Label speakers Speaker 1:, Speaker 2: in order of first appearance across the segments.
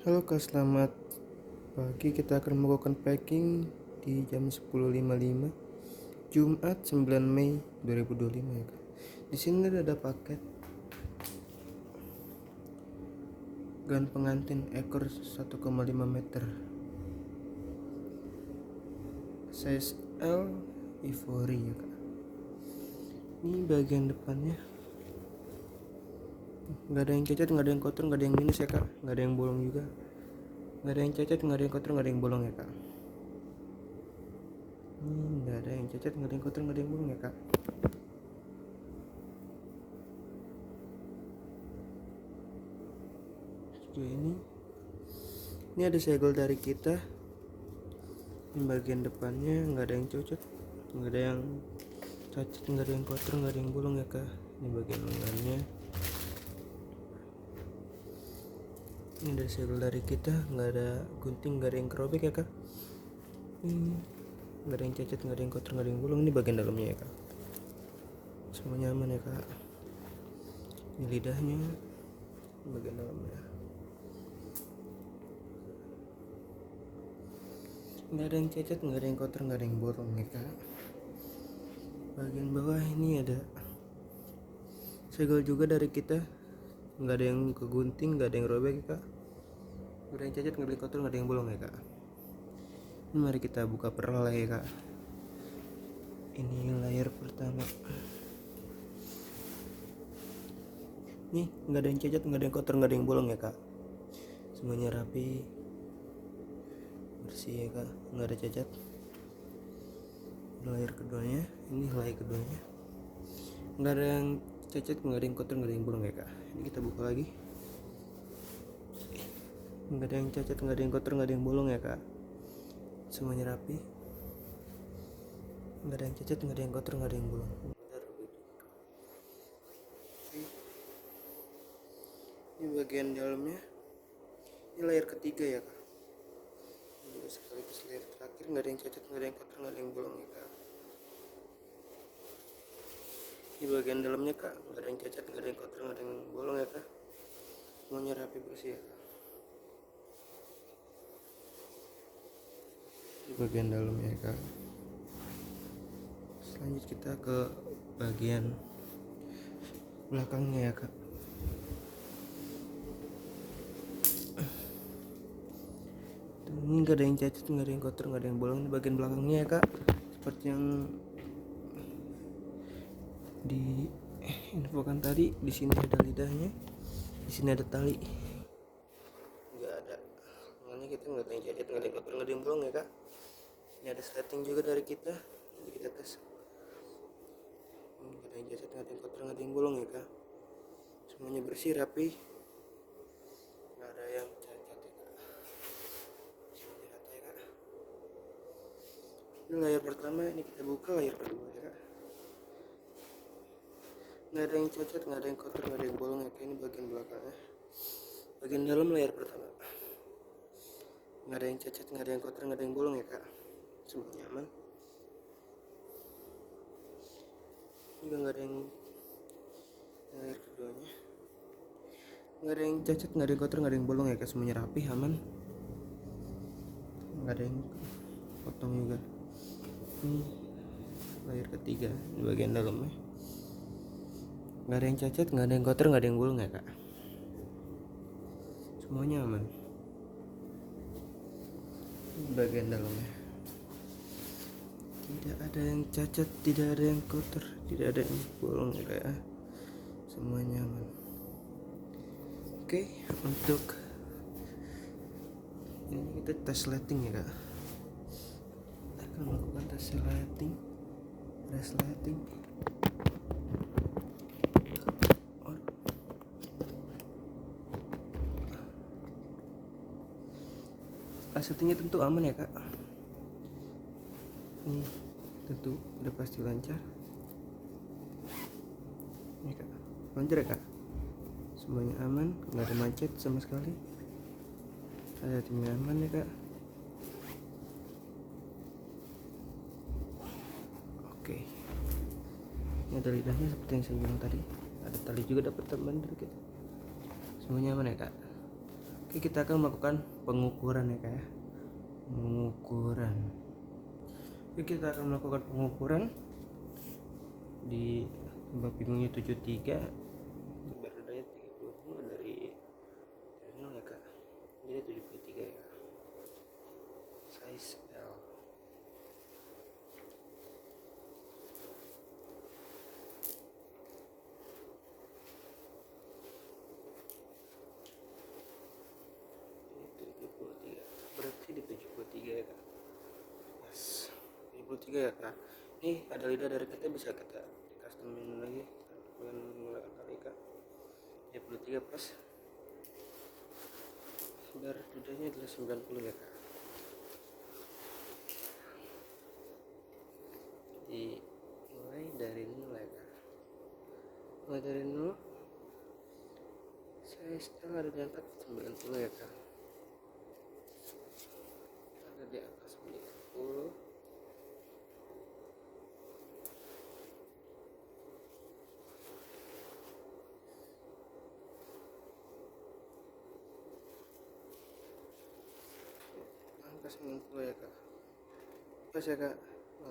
Speaker 1: Halo Kak, selamat pagi. Kita akan melakukan packing di jam 10.55 Jumat 9 Mei 2025 ya Kak. Di sini ada paket gan pengantin ekor 1,5 meter size L ivory ya Kak. Ini bagian depannya nggak ada yang cacat, nggak ada yang kotor, nggak ada yang minus ya Kak, nggak ada yang bolong juga, nggak ada yang cacat, nggak ada yang kotor, nggak ada yang bolong ya Kak. Ini nggak ada yang cacat, nggak ada yang kotor, nggak ada yang bolong ya Kak. Ini ada segel dari kita. Ini bagian depannya nggak ada yang cocok, nggak ada yang cacat, nggak ada yang kotor, nggak ada yang bolong ya Kak. Ini bagian lengannya. Ini ada segel dari kita, nggak ada gunting, nggak ada yang kerobek ya Kak. Ini nggak ada yang cacat, nggak ada yang kotor, nggak ada yang bolong. Ini bagian dalamnya ya Kak. Semuanya aman ya Kak. Ini lidahnya, ini bagian dalamnya. Nggak ada yang cacat, nggak ada yang kotor, nggak ada yang bolong ya Kak. Bagian bawah ini ada segel juga dari kita, nggak ada yang kegunting, nggak ada yang robek ya Kak. Nggak ada yang cacat, nggak ada yang kotor, nggak ada yang bolong ya Kak. Ini mari kita buka per helai ya Kak. Ini layer pertama. Nih nggak ada yang cacat, nggak ada yang kotor, nggak ada yang bolong ya Kak. Semuanya rapi, bersih ya Kak, nggak ada cacat. Layer keduanya, ini layer keduanya, nggak ada yang cacat, nggak ada yang kotor, nggak ada yang bolong ya Kak. Ini kita buka lagi. Nggak ada yang cacat, nggak ada yang kotor, nggak ada yang bolong ya Kak. Semuanya rapi, nggak ada yang cacat, nggak ada yang kotor, nggak ada yang bolong. Ini bagian dalamnya. Ini layer ketiga ya Kak. Ini sekaligus layer terakhir, nggak ada yang cacat, nggak ada yang kotor, nggak ada yang bolong ya Kak. Ini bagian dalamnya Kak, nggak ada yang cacat, nggak ada yang kotor, nggak ada yang bolong ya Kak. Semuanya rapi, bersih ya Kak. Di bagian dalamnya ya Kak. Selanjutnya kita ke bagian belakangnya ya Kak. Ini nggak ada yang cacat, nggak ada yang kotor, nggak ada yang bolong. Di bagian belakangnya ya Kak, seperti yang diinfokan tadi. Di sini ada lidahnya, di sini ada tali, nggak ada. Makanya kita nggak ada yang cacat, nggak ada yang kotor, nggak ada yang bolong ya Kak. Ini ada setting juga dari kita. Jadi kita tes. Nggak ada yang cacat, nggak ada yang kotor, nggak ada yang bolong ya Kak. Semuanya bersih, rapi, nggak ada yang cacat ya Kak. Semuanya rata ya Kak. Ini layar pertama, ini kita buka layar kedua ya Kak. Nggak ada yang cacat, nggak ada yang kotor, nggak ada yang bolong ya Kak. Ini bagian belakangnya. Bagian dalam layar pertama, nggak ada yang cacat, nggak ada yang kotor, nggak ada yang bolong ya Kak. Semuanya aman. Juga nggak ada yang layar keduanya, nggak ada yang cacat, nggak ada yang kotor, nggak ada yang bolong ya Kak. Semuanya rapi, aman, nggak ada yang potong juga. Ini layar ketiga, di bagian dalamnya nggak ada yang cacat, nggak ada yang kotor, nggak ada yang bolong ya Kak. Semuanya aman. Ini bagian dalamnya tidak ada yang cacat, tidak ada yang kotor, tidak ada yang bolong ya Kak. Semuanya aman. Oke, untuk ini kita tes lighting ya Kak. Kita akan melakukan tes lighting, resleting. Settingnya tentu aman ya Kak. Ini tentu udah pasti lancar. Ini Kak, lancar ya Kak. Semuanya aman, nggak ada macet sama sekali. Settingnya aman ya Kak. Oke. Ini ada lidahnya seperti yang saya bilang tadi. Ada tali juga dapat teman dari kita. Semuanya aman ya Kak. Oke, kita akan melakukan pengukuran ya kak ya. Pengukuran. Oke, kita akan melakukan pengukuran di tempat pinggangnya 73, berat dadanya 30 dari 0 ya kak. Jadi 73 ya. Size L. Berarti di 73 ya kak. Yes, 73 ya kak. Nih ada lidah dari kita, bisa kita customin lagi dengan menggunakan kali kak. 73 pas. Berat lidahnya adalah 90 ya kak. Jadi mulai dari 0 ya kak. Mulai dari 0. Saya sekarang ada di angka 90 ya kak. Ada di angka 90. Angka 90 ya kak. Pas ya kak,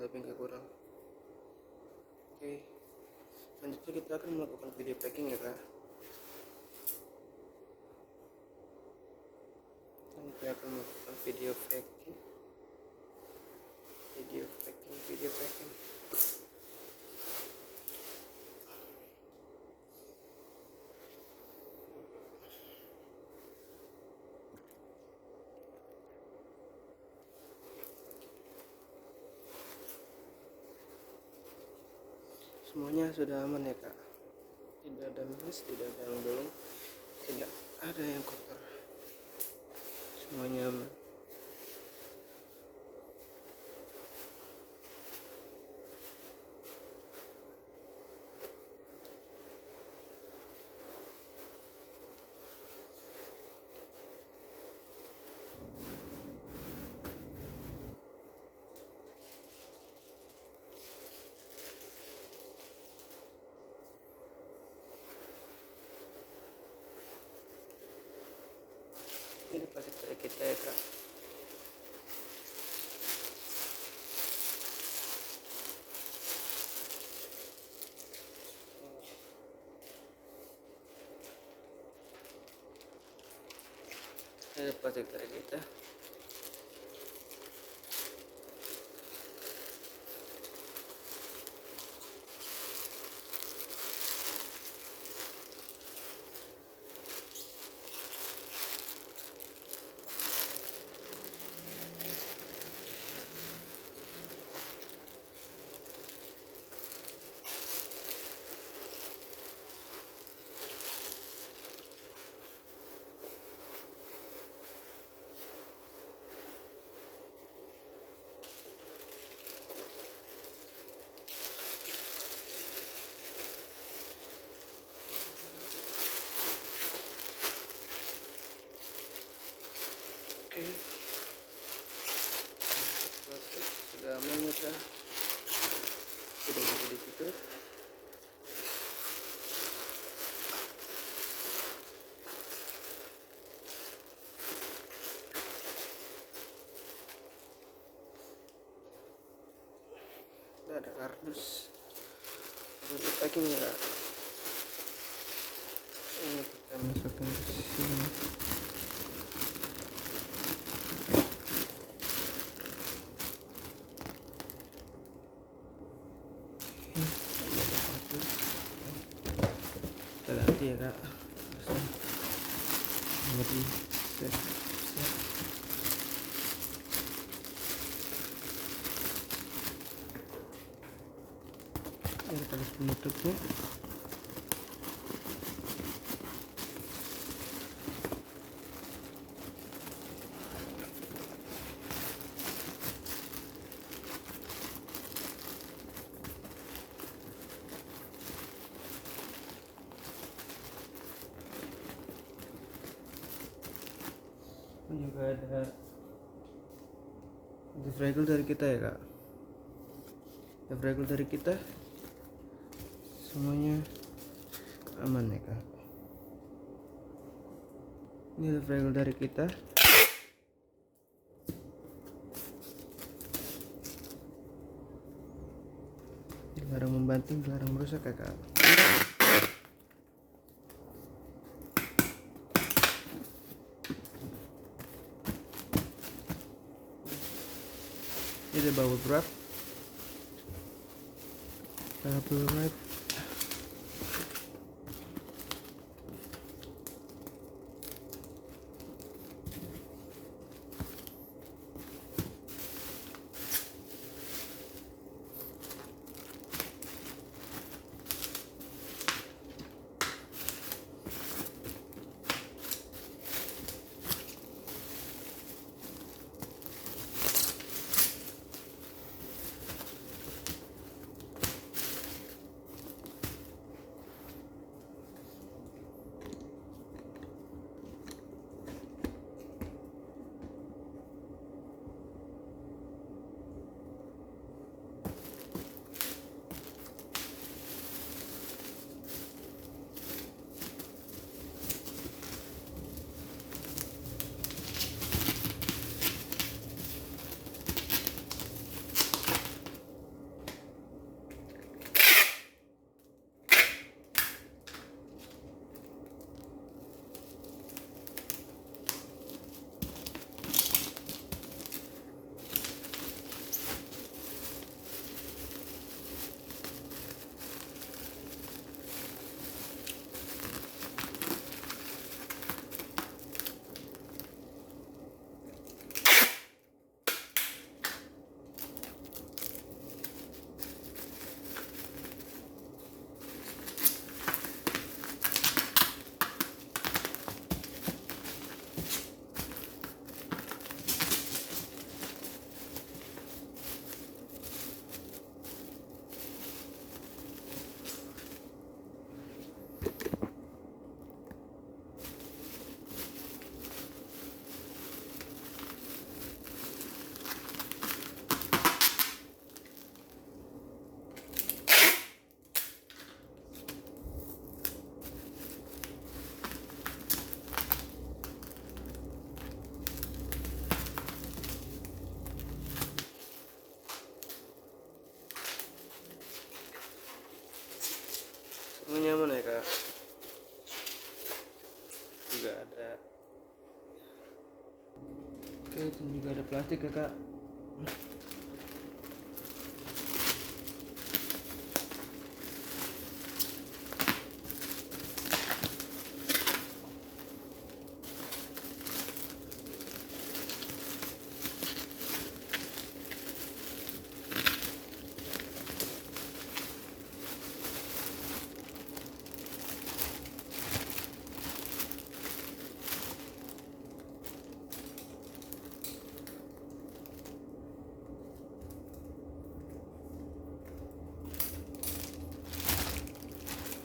Speaker 1: lebih nggak kurang. Oke, selanjutnya kita akan melakukan video packing ya kak. Kita akan melakukan video packing. Semuanya sudah aman ya kak. Tidak ada minus, tidak ada yang bolong, tidak ada yang kotor. Semuanya aman. Ini plastik dari kita ya kak. Ini plastik dari kita. Oke, plastik sudah aman ya kak. Sudah bisa di situ. Ada kardus untuk packing ya kak. Ini kita masukkan ke sini. Kita ganti ya kak. Jadi set. Ini tali penutupnya. Juga ada defraggle dari kita ya kak. Defraggle dari kita semuanya aman ya kak. Ini level dari kita. Dilarang membanting, dilarang merusak ya kak. Ini ada bubble wrap, bubble wrap. Semua nyaman ya kak. Juga ada, oke, itu juga ada plastik ya kak.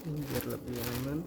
Speaker 1: Ini biar lebih aman.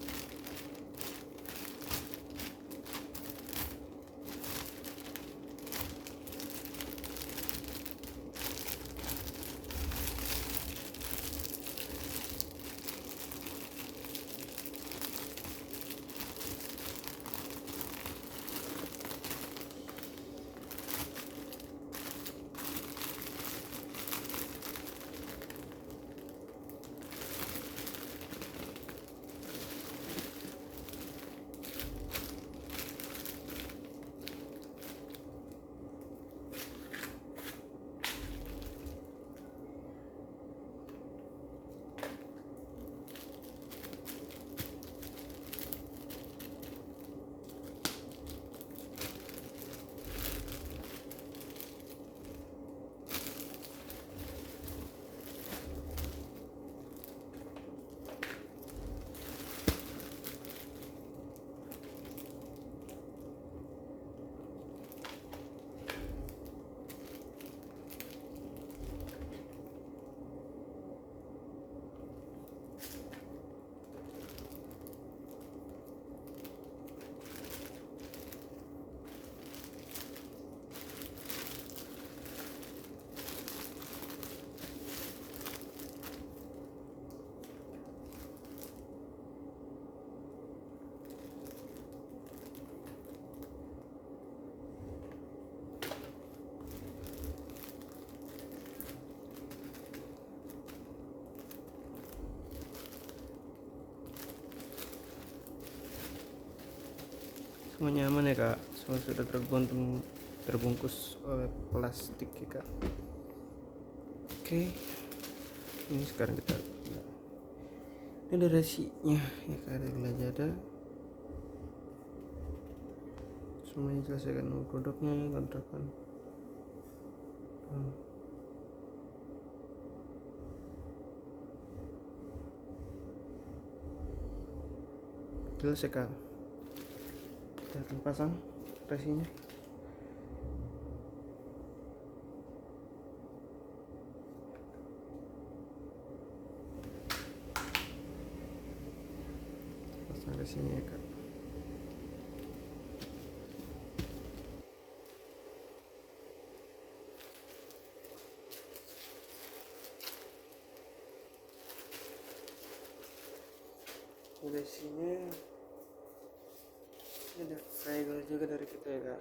Speaker 1: Semua nyaman ya kak, semua sudah tergantung terbungkus oleh plastik ya kak. Oke, ini sekarang kita ini ada resinya ya kak, ada gelajada, semuanya selesaikan produknya, kontrakan. Jelas ya kak, kita akan pasang resinya. Pasang resinya ya kak. Resinya ini ada fragile juga dari kita ya kak.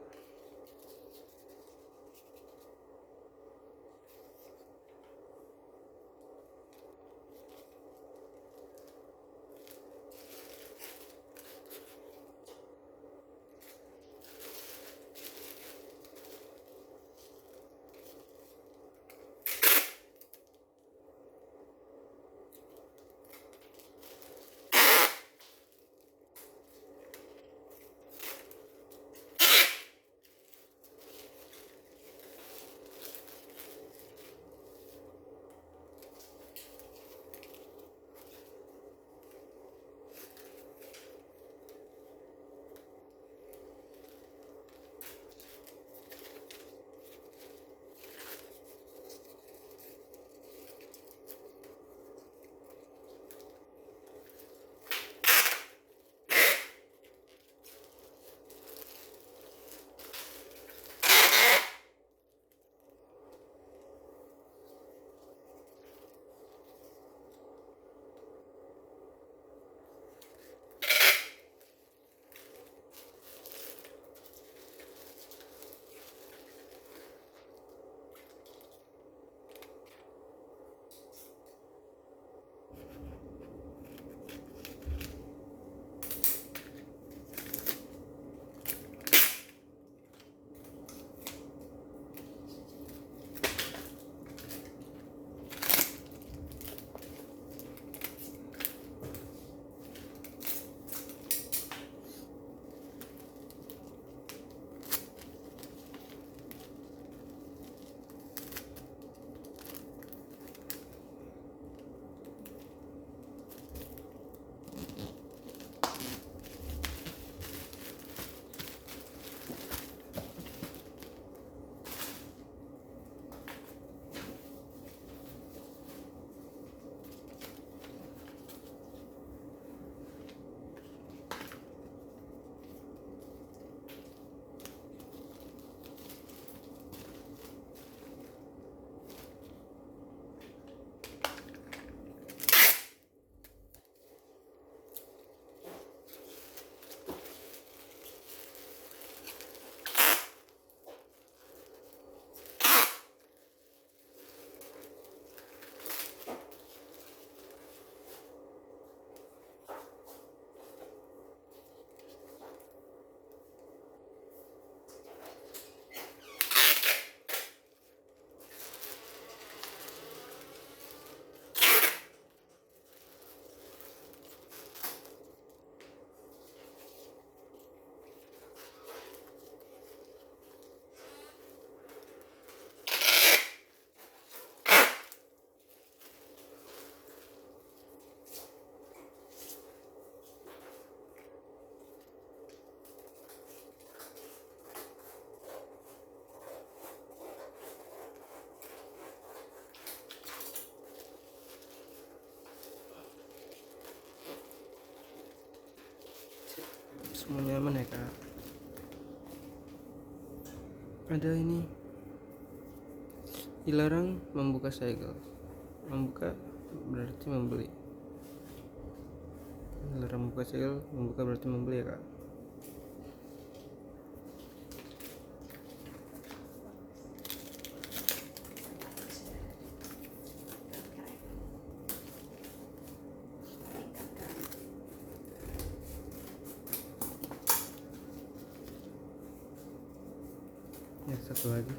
Speaker 1: Semua nyaman ya kak. Ada ini, dilarang membuka segel. Membuka berarti membeli. Dilarang membuka segel, membuka berarti membeli ya kak. Ya, satu lagi.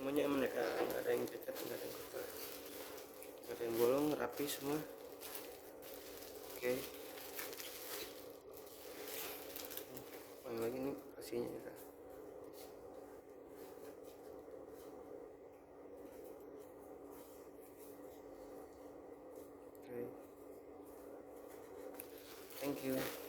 Speaker 1: Semuanya aman ya kak, nggak ada yang cacat, nggak ada yang kotor, nggak ada yang bolong, rapi semua. Oke, yang lagi nih kasihnya ya kak. Oke, thank you.